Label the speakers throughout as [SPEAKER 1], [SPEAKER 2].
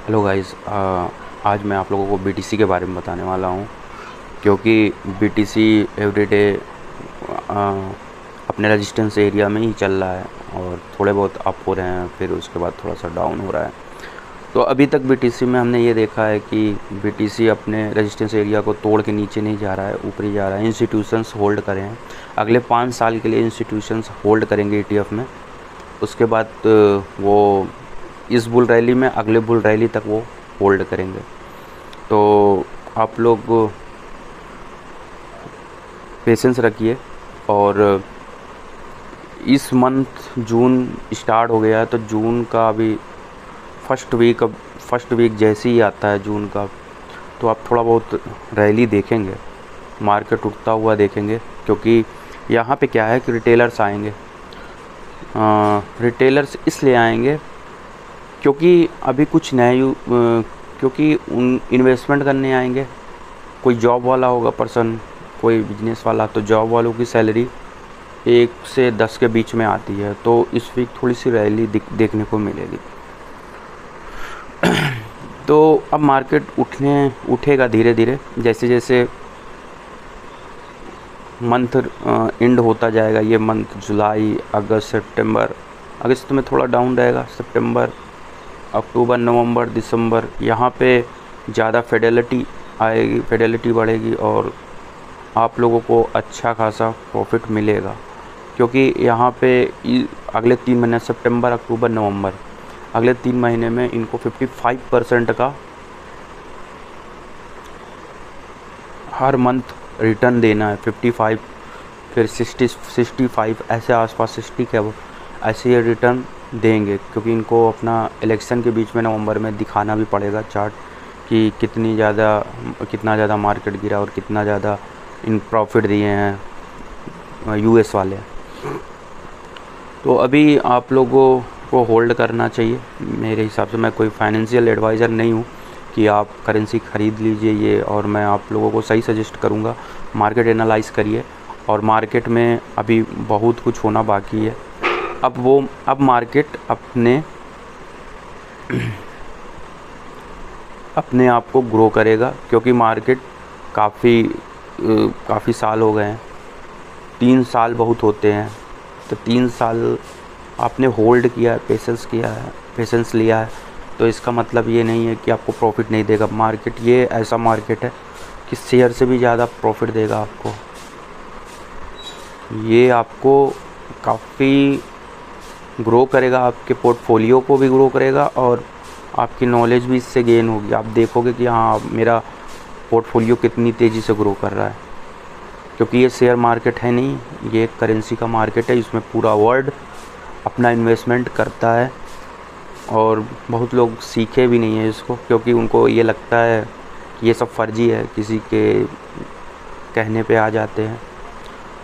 [SPEAKER 1] Hello guys, आज मैं आप लोगों को बीटीसी के बारे में बताने वाला हूँ। क्योंकि बीटीसी एवरीडे अपने रेजिस्टेंस एरिया में ही चल रहा है और थोड़े बहुत अप हो रहे हैं, फिर उसके बाद थोड़ा सा डाउन हो रहा है। तो अभी तक बीटीसी में हमने ये देखा है कि बीटीसी अपने रेजिस्टेंस एरिया को तोड़ के नीचे नहीं जा रहा है, ऊपर ही जा रहा है। इंस्टीट्यूशंस होल्ड करें हैं, अगले 5 साल के लिए इंस्टीट्यूशंस होल्ड करेंगे ईटीएफ में। उसके बाद वो इस बुल रैली में अगले बुल रैली तक वो होल्ड करेंगे। तो आप लोग पेशेंस रखिए। और इस मंथ जून स्टार्ट हो गया है, तो जून का अभी फर्स्ट वीक जैसे ही आता है जून का, तो आप थोड़ा बहुत रैली देखेंगे, मार्केट उठता हुआ देखेंगे। क्योंकि यहाँ पे क्या है कि रिटेलर्स आएंगे। रिटेलर्स इसलिए आएंगे क्योंकि अभी कुछ नए क्योंकि उन इन्वेस्टमेंट करने आएंगे। कोई जॉब वाला होगा पर्सन, कोई बिजनेस वाला, तो जॉब वालों की सैलरी 1 से 10 के बीच में आती है। तो इस वीक थोड़ी सी रैली देखने को मिलेगी। तो अब मार्केट उठेगा धीरे धीरे, जैसे जैसे मंथ एंड होता जाएगा। ये मंथ जुलाई, अगस्त, सितंबर, अगस्त में थोड़ा डाउन रहेगा। सितंबर, अक्टूबर, नवंबर, दिसंबर, यहाँ पे ज़्यादा फेडेलिटी आएगी, फेडेलिटी बढ़ेगी और आप लोगों को अच्छा खासा प्रॉफिट मिलेगा। क्योंकि यहाँ पे अगले 3 महीने, सितंबर, अक्टूबर, नवंबर, अगले 3 महीने में इनको 55% का हर मंथ रिटर्न देना है। 55, फिर 65 ऐसे आसपास, 60 के ऐसे ये रिटर्न देंगे। क्योंकि इनको अपना इलेक्शन के बीच में नवंबर में दिखाना भी पड़ेगा चार्ट कि कितना ज़्यादा मार्केट गिरा और कितना ज़्यादा इन प्रॉफिट दिए हैं यूएस वाले। तो अभी आप लोगों को होल्ड करना चाहिए। मेरे हिसाब से मैं कोई फाइनेंशियल एडवाइज़र नहीं हूँ कि आप करेंसी ख़रीद लीजिए ये, और मैं आप लोगों को सही सजेस्ट करूँगा। मार्केट एनालाइज करिए, और मार्केट में अभी बहुत कुछ होना बाकी है। अब मार्केट अपने आप को ग्रो करेगा। क्योंकि मार्केट काफ़ी साल हो गए हैं। 3 साल बहुत होते हैं। तो 3 साल आपने होल्ड किया है, पेशेंस लिया है, तो इसका मतलब ये नहीं है कि आपको प्रॉफिट नहीं देगा। मार्केट ये ऐसा मार्केट है कि शेयर से भी ज़्यादा प्रॉफिट देगा आपको। ये आपको काफ़ी ग्रो करेगा, आपके पोर्टफोलियो को भी ग्रो करेगा और आपकी नॉलेज भी इससे गेन होगी। आप देखोगे कि हाँ, मेरा पोर्टफोलियो कितनी तेज़ी से ग्रो कर रहा है। क्योंकि ये शेयर मार्केट है नहीं, ये एक करेंसी का मार्केट है। इसमें पूरा वर्ल्ड अपना इन्वेस्टमेंट करता है और बहुत लोग सीखे भी नहीं है इसको। क्योंकि उनको ये लगता है कि ये सब फर्जी है, किसी के कहने पे आ जाते हैं।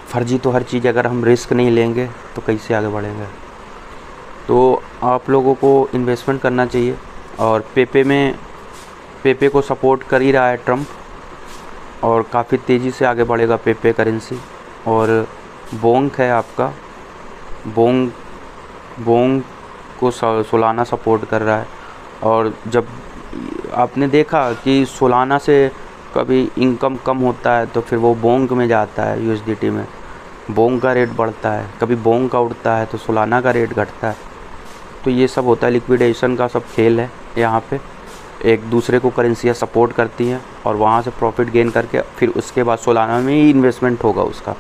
[SPEAKER 1] फर्जी तो हर चीज़, अगर हम रिस्क नहीं लेंगे तो कैसे आगे बढ़ेंगे। तो आप लोगों को इन्वेस्टमेंट करना चाहिए। और पेपे को सपोर्ट कर ही रहा है ट्रम्प, और काफ़ी तेज़ी से आगे बढ़ेगा पेपे करेंसी। और बोंग है आपका, बोंग को सोलाना सपोर्ट कर रहा है। और जब आपने देखा कि सोलाना से कभी इनकम कम होता है तो फिर वो बोंग में जाता है, यूएसडीटी में बोंग का रेट बढ़ता है। कभी बोंग का उठता है तो सोलाना का रेट घटता है। तो ये सब होता है, लिक्विडेशन का सब खेल है। यहाँ पे एक दूसरे को करेंसियाँ सपोर्ट करती हैं और वहाँ से प्रॉफिट गेन करके फिर उसके बाद सोलाना में ही इन्वेस्टमेंट होगा उसका।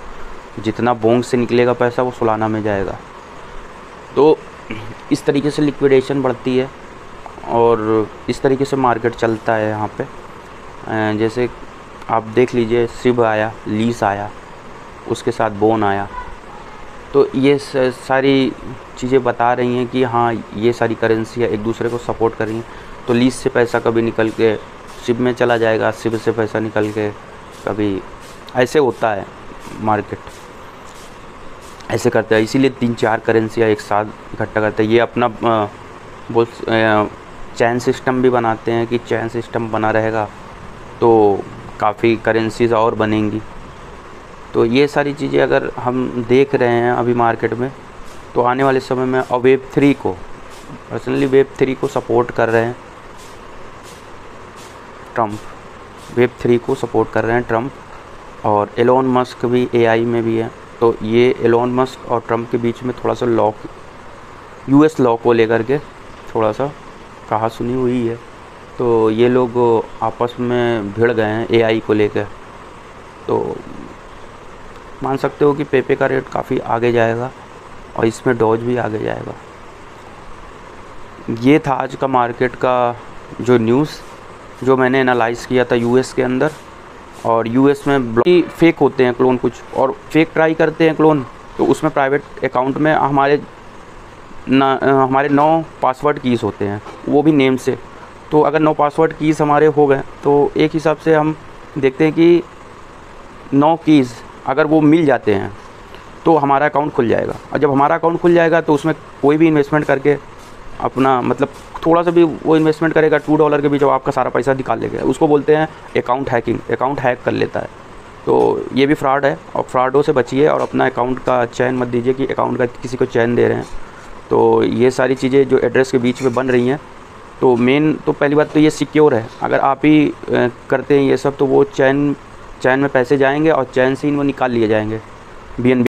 [SPEAKER 1] जितना बोंग से निकलेगा पैसा वो सोलाना में जाएगा। तो इस तरीके से लिक्विडेशन बढ़ती है और इस तरीके से मार्केट चलता है यहाँ पे। जैसे आप देख लीजिए, सिब आया, लीस आया, उसके साथ बोन आया। तो ये सारी चीज़ें बता रही हैं कि हाँ, ये सारी करेंसियाँ एक दूसरे को सपोर्ट कर रही हैं। तो लीस से पैसा कभी निकल के सिब में चला जाएगा, सिब से पैसा निकल के कभी, ऐसे होता है मार्केट, ऐसे करता है। इसीलिए 3-4 करेंसियाँ एक साथ इकट्ठा करते हैं। ये अपना चैन सिस्टम भी बनाते हैं कि चैन सिस्टम बना रहेगा तो काफ़ी करेंसीज और बनेंगी। तो ये सारी चीज़ें अगर हम देख रहे हैं अभी मार्केट में, तो आने वाले समय में और वेब 3 को पर्सनली वेब 3 को सपोर्ट कर रहे हैं। ट्रम्प, वेब 3 को सपोर्ट कर रहे हैं ट्रम्प। और एलोन मस्क भी एआई में भी है। तो ये एलोन मस्क और ट्रम्प के बीच में थोड़ा सा लॉ, यूएस लॉ को लेकर के थोड़ा सा कहा सुनी हुई है। तो ये लोग आपस में भिड़ गए हैं एआई को लेकर। तो मान सकते हो कि पेपे का रेट काफ़ी आगे जाएगा और इसमें डॉज भी आगे जाएगा। ये था आज का मार्केट का जो न्यूज़ जो मैंने एनालाइज़ किया था यूएस के अंदर। और यूएस में फेक होते हैं क्लोन कुछ, और फेक ट्राई करते हैं क्लोन। तो उसमें प्राइवेट अकाउंट में हमारे 9 पासवर्ड कीज़ होते हैं, वो भी नेम से। तो अगर 9 पासवर्ड कीज़ हमारे हो गए तो एक हिसाब से हम देखते हैं कि 9 कीज़ अगर वो मिल जाते हैं तो हमारा अकाउंट खुल जाएगा। और जब हमारा अकाउंट खुल जाएगा तो उसमें कोई भी इन्वेस्टमेंट करके अपना मतलब थोड़ा सा भी वो इन्वेस्टमेंट करेगा $2 के भी, जब आपका सारा पैसा निकाल लेगा, उसको बोलते हैं अकाउंट हैकिंग। अकाउंट हैक कर लेता है। तो ये भी फ्रॉड है और फ्रॉडों से बचिए और अपना अकाउंट का चयन मत दीजिए कि अकाउंट का किसी को चयन दे रहे हैं। तो ये सारी चीज़ें जो एड्रेस के बीच में बन रही हैं, तो मेन तो पहली बात तो ये सिक्योर है। अगर आप ही करते हैं ये सब तो वो चैन में पैसे जाएंगे और चैन से ही वो निकाल लिए जाएंगे BNB